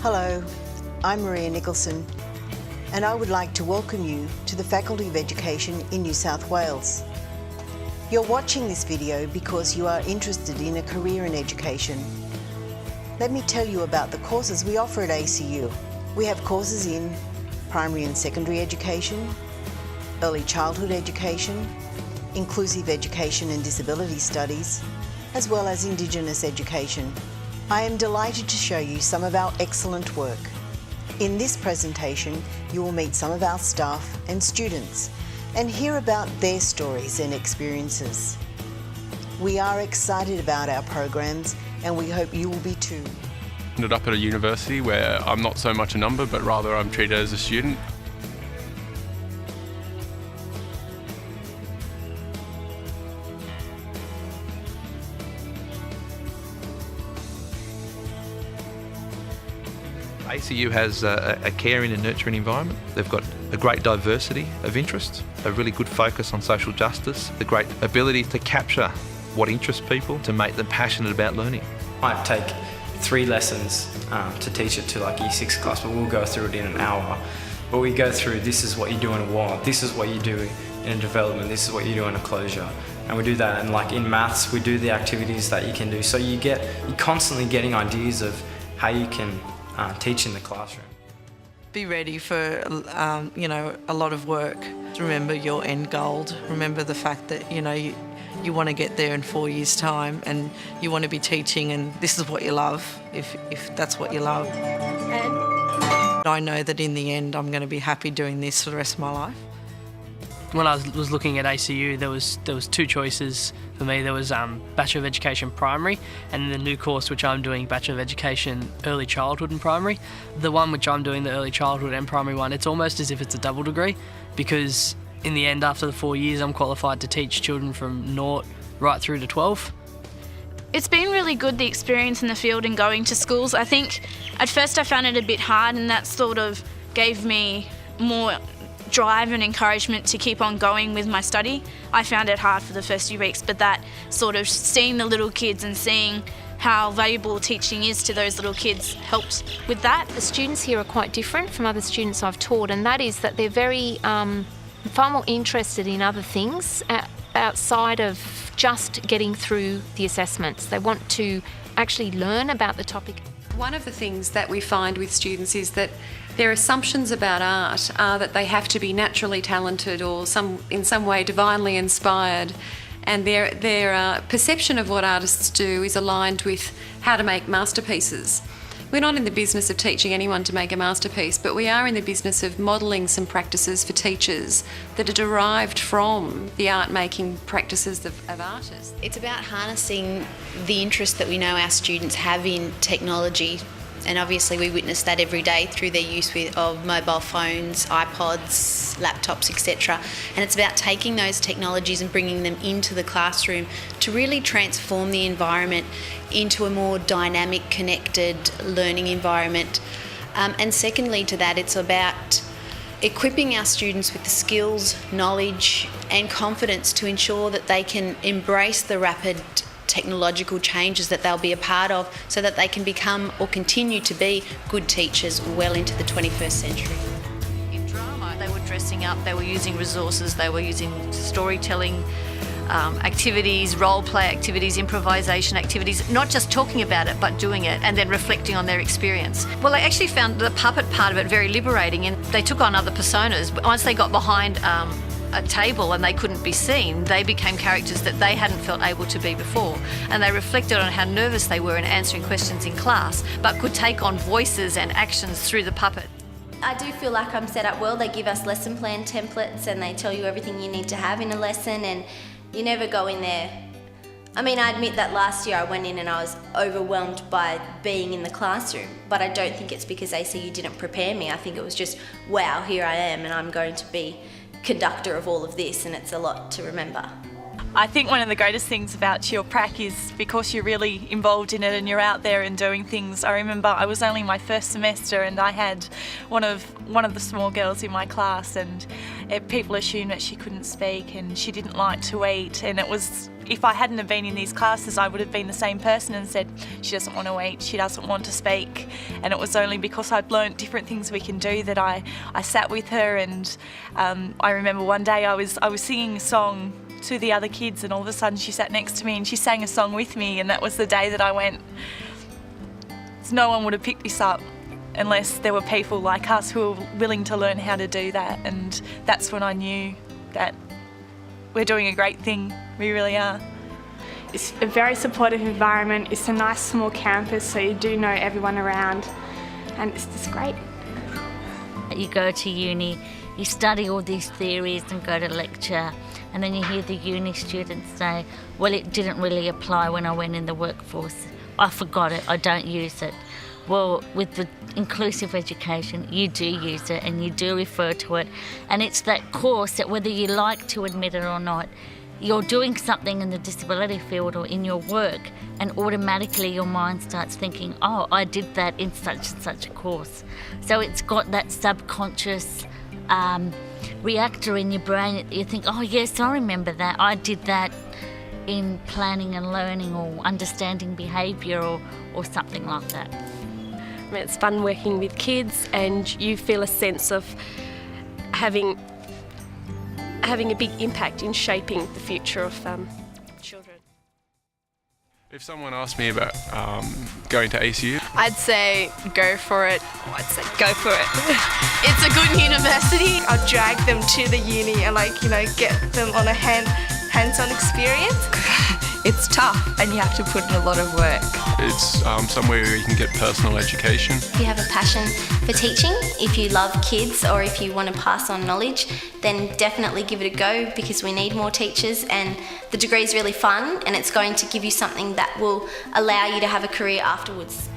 Hello, I'm Maria Nicholson, and I would like to welcome you to the Faculty of Education in New South Wales. You're watching this video because you are interested in a career in education. Let me tell you about the courses we offer at ACU. We have courses in primary and secondary education, early childhood education, inclusive education and disability studies, as well as Indigenous education. I am delighted to show you some of our excellent work. In this presentation, you will meet some of our staff and students and hear about their stories and experiences. We are excited about our programs and we hope you will be too. Ended up at a university where I'm not so much a number, but rather I'm treated as a student. ACU has a caring and nurturing environment. They've got a great diversity of interests, a really good focus on social justice, the great ability to capture what interests people, to make them passionate about learning. I take 3 lessons to teach it to like Year 6 class, but we'll go through it in an hour. But we go through, this is what you do in a warm-up, this is what you do in a development, this is what you do in a closure. And we do that, and like in maths, we do the activities that you can do. So you're constantly getting ideas of how you can teach in the classroom. Be ready for a lot of work. Remember your end goal. Remember the fact that you want to get there in 4 years' time, and you want to be teaching, and this is what you love. If that's what you love, I know that in the end I'm going to be happy doing this for the rest of my life. When I was looking at ACU, there was 2 choices for me. There was Bachelor of Education Primary, and the new course which I'm doing, Bachelor of Education Early Childhood and Primary. The one which I'm doing, the Early Childhood and Primary one, it's almost as if it's a double degree, because in the end, after the 4 years, I'm qualified to teach children from 0 right through to 12. It's been really good, the experience in the field and going to schools. I think at first I found it a bit hard, and that sort of gave me more drive and encouragement to keep on going with my study. I found it hard for the first few weeks, but that sort of seeing the little kids and seeing how valuable teaching is to those little kids helped with that. The students here are quite different from other students I've taught, and that is that they're very far more interested in other things outside of just getting through the assessments. They want to actually learn about the topic. One of the things that we find with students is that their assumptions about art are that they have to be naturally talented or in some way divinely inspired, and their perception of what artists do is aligned with how to make masterpieces. We're not in the business of teaching anyone to make a masterpiece, but we are in the business of modelling some practices for teachers that are derived from the art-making practices of artists. It's about harnessing the interest that we know our students have in technology, and obviously we witness that every day through their use of mobile phones, iPods, laptops, etc. And it's about taking those technologies and bringing them into the classroom to really transform the environment into a more dynamic, connected learning environment. And secondly to that, it's about equipping our students with the skills, knowledge and confidence to ensure that they can embrace the rapid technological changes that they'll be a part of, so that they can become or continue to be good teachers well into the 21st century. In drama, they were dressing up, they were using resources, they were using storytelling activities, role play activities, improvisation activities, not just talking about it but doing it and then reflecting on their experience. Well, I actually found the puppet part of it very liberating, and they took on other personas. Once they got behind a table and they couldn't be seen, they became characters that they hadn't felt able to be before, and they reflected on how nervous they were in answering questions in class but could take on voices and actions through the puppet. I do feel like I'm set up well. They give us lesson plan templates and they tell you everything you need to have in a lesson, and you never go in there. I mean, I admit that last year I went in and I was overwhelmed by being in the classroom, but I don't think it's because ACU didn't prepare me. I think it was just, wow, here I am and I'm going to be conductor of all of this, and it's a lot to remember. I think one of the greatest things about your prac is because you're really involved in it and you're out there and doing things. I remember I was only my first semester and I had one of the small girls in my class, and people assumed that she couldn't speak and she didn't like to eat, and it was, if I hadn't have been in these classes, I would have been the same person and said, she doesn't want to eat, she doesn't want to speak. And it was only because I'd learnt different things we can do that I sat with her. And I remember one day I was singing a song to the other kids, and all of a sudden she sat next to me and she sang a song with me, and that was the day that I went, no one would have picked this up unless there were people like us who were willing to learn how to do that. And that's when I knew that we're doing a great thing. We really are. It's a very supportive environment. It's a nice small campus, so you do know everyone around, and it's just great. You go to uni, you study all these theories and go to lecture, and then you hear the uni students say, well, it didn't really apply when I went in the workforce. I forgot it, I don't use it. Well, with the inclusive education, you do use it and you do refer to it. And it's that course that, whether you like to admit it or not, you're doing something in the disability field or in your work, and automatically your mind starts thinking, oh, I did that in such and such a course. So it's got that subconscious reactor in your brain. You think, oh yes, I remember that. I did that in planning and learning or understanding behaviour or something like that. I mean, it's fun working with kids, and you feel a sense of having a big impact in shaping the future of children. If someone asked me about going to ACU, I'd say go for it. I'd say go for it. It's a good university. I'll drag them to the uni and get them on a hands-on experience. It's tough and you have to put in a lot of work. it's somewhere where you can get personal education. If you have a passion for teaching, if you love kids or if you want to pass on knowledge, then definitely give it a go, because we need more teachers, and the degree is really fun and it's going to give you something that will allow you to have a career afterwards.